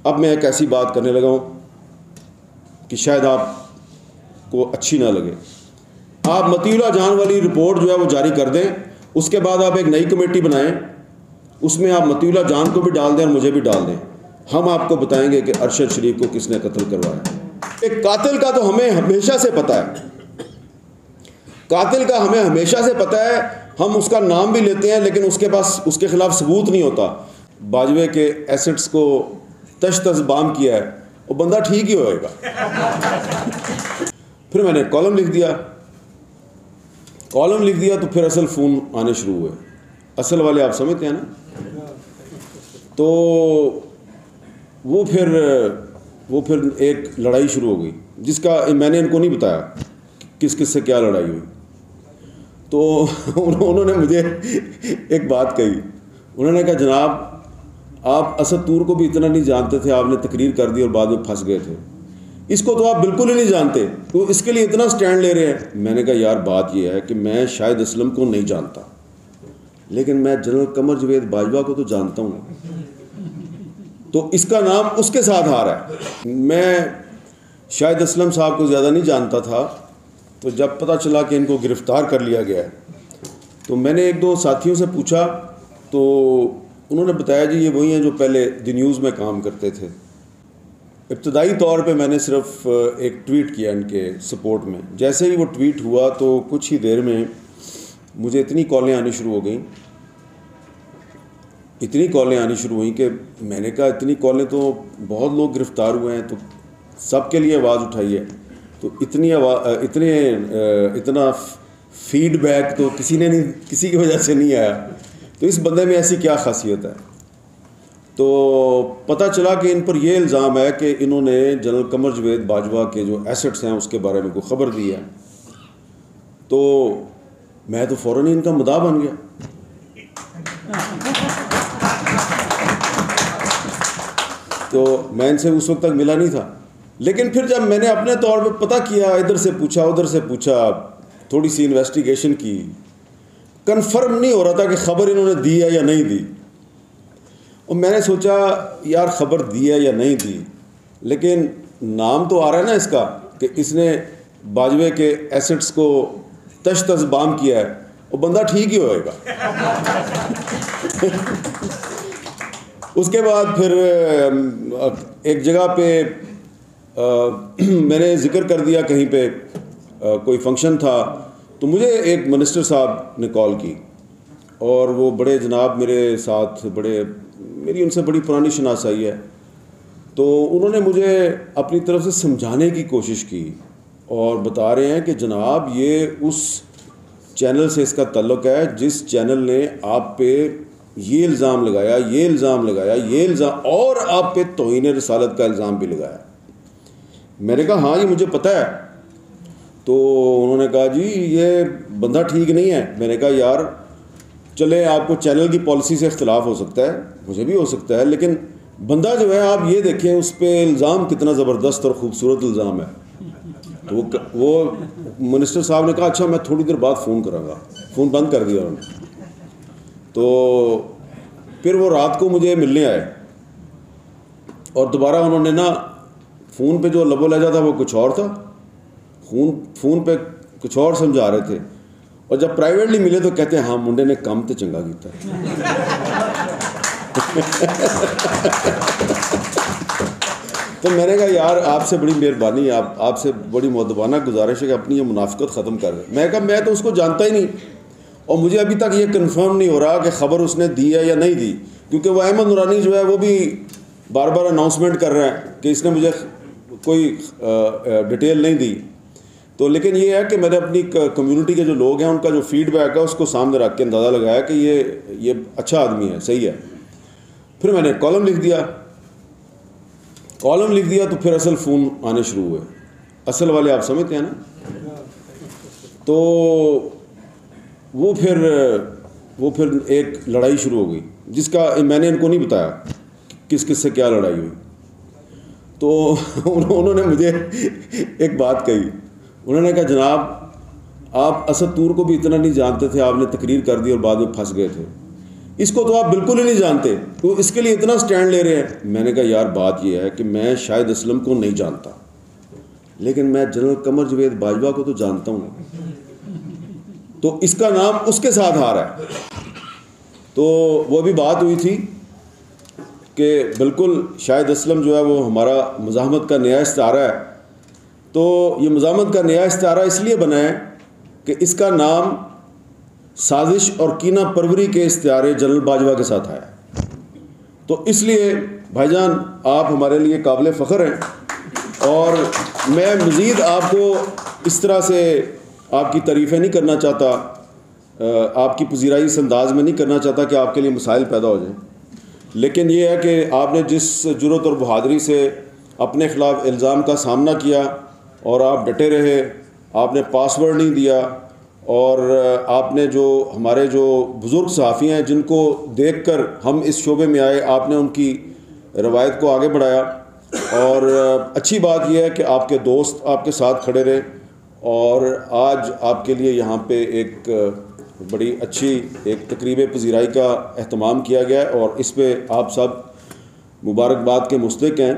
अब मैं एक ऐसी बात करने लगा हूँ कि शायद आपको अच्छी ना लगे। आप मतीउल्लाह जान वाली रिपोर्ट जो है वो जारी कर दें, उसके बाद आप एक नई कमेटी बनाएं, उसमें आप मतीउल्लाह जान को भी डाल दें और मुझे भी डाल दें। हम आपको बताएंगे कि अरशद शरीफ को किसने कत्ल करवाया। एक कातिल का तो हमें हमेशा से पता है, कातिल का हमें हमेशा से पता है, हम उसका नाम भी लेते हैं लेकिन उसके पास उसके खिलाफ सबूत नहीं होता। बाजवे के एसेट्स को तश-तश-बाम किया है, वो बंदा ठीक ही होएगा। फिर मैंने कॉलम लिख दिया, तो फिर असल फ़ोन आने शुरू हुए। असल वाले आप समझते हैं ना। तो वो फिर एक लड़ाई शुरू हो गई, जिसका मैंने इनको नहीं बताया किस किस से क्या लड़ाई हुई। तो उन्होंने मुझे एक बात कही, उन्होंने कहा जनाब आप असद तूर को भी इतना नहीं जानते थे, आपने तकरीर कर दी और बाद में फंस गए थे। इसको तो आप बिल्कुल ही नहीं जानते, तो इसके लिए इतना स्टैंड ले रहे हैं। मैंने कहा यार बात यह है कि मैं शाहिद असलम को नहीं जानता, लेकिन मैं जनरल कमर जवेद बाजवा को तो जानता हूँ, तो इसका नाम उसके साथ आ रहा है। मैं शाहिद असलम साहब को ज़्यादा नहीं जानता था, तो जब पता चला कि इनको गिरफ़्तार कर लिया गया है, तो मैंने एक दो साथियों से पूछा, तो उन्होंने बताया जी ये वही हैं जो पहले द न्यूज़ में काम करते थे। इब्तदाई तौर पे मैंने सिर्फ एक ट्वीट किया इनके सपोर्ट में। जैसे ही वो ट्वीट हुआ तो कुछ ही देर में मुझे इतनी कॉलें आनी शुरू हुई कि मैंने कहा इतनी कॉलें तो बहुत लोग गिरफ़्तार हुए हैं, तो सबके लिए आवाज़ उठाई है, तो इतना फीडबैक तो किसी की वजह से नहीं आया। तो इस बंदे में ऐसी क्या खासियत है। तो पता चला कि इन पर यह इल्ज़ाम है कि इन्होंने जनरल कमर जवेद बाजवा के जो एसेट्स हैं उसके बारे में कोई ख़बर दी है। तो मैं तो फ़ौरन ही इनका मुद्दा बन गया। तो मैं इनसे उस वक्त तक मिला नहीं था, लेकिन फिर जब मैंने अपने तौर पे पता किया, इधर से पूछा उधर से पूछा, थोड़ी सी इन्वेस्टिगेशन की, कंफर्म नहीं हो रहा था कि ख़बर इन्होंने दी है या नहीं दी। और मैंने सोचा यार ख़बर दी है या नहीं दी, लेकिन नाम तो आ रहा है ना इसका कि इसने बाजवे के एसेट्स को तश-तश-बाम किया है, वो बंदा ठीक ही होएगा। उसके बाद फिर एक जगह पे मैंने ज़िक्र कर दिया, कहीं पे कोई फंक्शन था, तो मुझे एक मिनिस्टर साहब ने कॉल की, और वो बड़े जनाब मेरे साथ मेरी उनसे बड़ी पुरानी शनासाई है। तो उन्होंने मुझे अपनी तरफ से समझाने की कोशिश की और बता रहे हैं कि जनाब ये उस चैनल से इसका ताल्लुक़ है जिस चैनल ने आप पे ये इल्ज़ाम लगाया और आप पे तौहीन रिसालत का इल्ज़ाम भी लगाया। मैंने कहा हाँ ये मुझे पता है। तो उन्होंने कहा जी ये बंदा ठीक नहीं है। मैंने कहा यार चले आपको चैनल की पॉलिसी से इख्तिलाफ हो सकता है, मुझे भी हो सकता है, लेकिन बंदा जो है आप ये देखें उस पर इल्ज़ाम कितना ज़बरदस्त और ख़ूबसूरत इल्ज़ाम है। तो वो मिनिस्टर साहब ने कहा अच्छा मैं थोड़ी देर बाद फ़ोन करूँगा। फ़ोन बंद कर दिया उन्होंने। तो फिर वो रात को मुझे मिलने आए और दोबारा उन्होंने ना फ़ोन पे जो लबो लहजा था वो कुछ और था, फ़ोन पे कुछ और समझा रहे थे, और जब प्राइवेटली मिले तो कहते हैं हाँ मुंडे ने काम तो चंगा किया। तो मैंने कहा यार आपसे बड़ी मेहरबानी, आपसे बड़ी मुअद्दबाना गुजारिश है कि अपनी ये मुनाफिकत ख़त्म कर दें। मैं कहा मैं तो उसको जानता ही नहीं, और मुझे अभी तक ये कंफर्म नहीं हो रहा कि ख़बर उसने दी है या नहीं दी, क्योंकि वो अहमद नूरानी जो है वो भी बार बार अनाउंसमेंट कर रहे हैं कि इसने मुझे कोई डिटेल नहीं दी। तो लेकिन ये है कि मैंने अपनी कम्युनिटी के जो लोग हैं उनका जो फीडबैक है उसको सामने रख के अंदाज़ा लगाया कि ये अच्छा आदमी है, सही है। फिर मैंने कॉलम लिख दिया, तो फिर असल फ़ोन आने शुरू हुए। असल वाले आप समझते हैं ना। तो वो फिर एक लड़ाई शुरू हो गई, जिसका मैंने इनको नहीं बताया किस किस से क्या लड़ाई हुई। तो उन्होंने मुझे एक बात कही, उन्होंने कहा जनाब आप असद तूर को भी इतना नहीं जानते थे, आपने तकरीर कर दी और बाद में फंस गए थे। इसको तो आप बिल्कुल ही नहीं जानते, तो इसके लिए इतना स्टैंड ले रहे हैं। मैंने कहा यार बात यह है कि मैं शाहिद असलम को नहीं जानता, लेकिन मैं जनरल कमर जावेद बाजवा को तो जानता हूँ, तो इसका नाम उसके साथ आ रहा है। तो वो भी बात हुई थी कि बिल्कुल शाहिद असलम जो है वो हमारा मज़ाहमत का नया इस्तारा है। तो ये मज़ाहमत का नया इस्तारा इसलिए बना है कि इसका नाम साजिश और कीना परवरी के इस्तारे जनरल बाजवा के साथ आया। तो इसलिए भाईजान आप हमारे लिए काबिल फ़ख्र हैं, और मैं मज़ीद आपको इस तरह से आपकी तारीफ़ें नहीं करना चाहता, आपकी पजीराई इस अंदाज में नहीं करना चाहता कि आपके लिए मसाइल पैदा हो जाएं। लेकिन ये है कि आपने जिस जुर्रत और बहादुरी से अपने ख़िलाफ़ इल्ज़ाम का सामना किया और आप डटे रहे, आपने पासवर्ड नहीं दिया, और आपने जो हमारे जो बुज़ुर्ग सहाफ़ी हैं जिनको देखकर हम इस शोबे में आए, आपने उनकी रवायत को आगे बढ़ाया। और अच्छी बात यह है कि आपके दोस्त आपके साथ खड़े रहे, और आज आपके लिए यहाँ पे एक बड़ी अच्छी एक तकरीब पज़ीराई का एहतमाम किया गया है, और इस पे आप सब मुबारकबाद के मुस्तहिक़ हैं।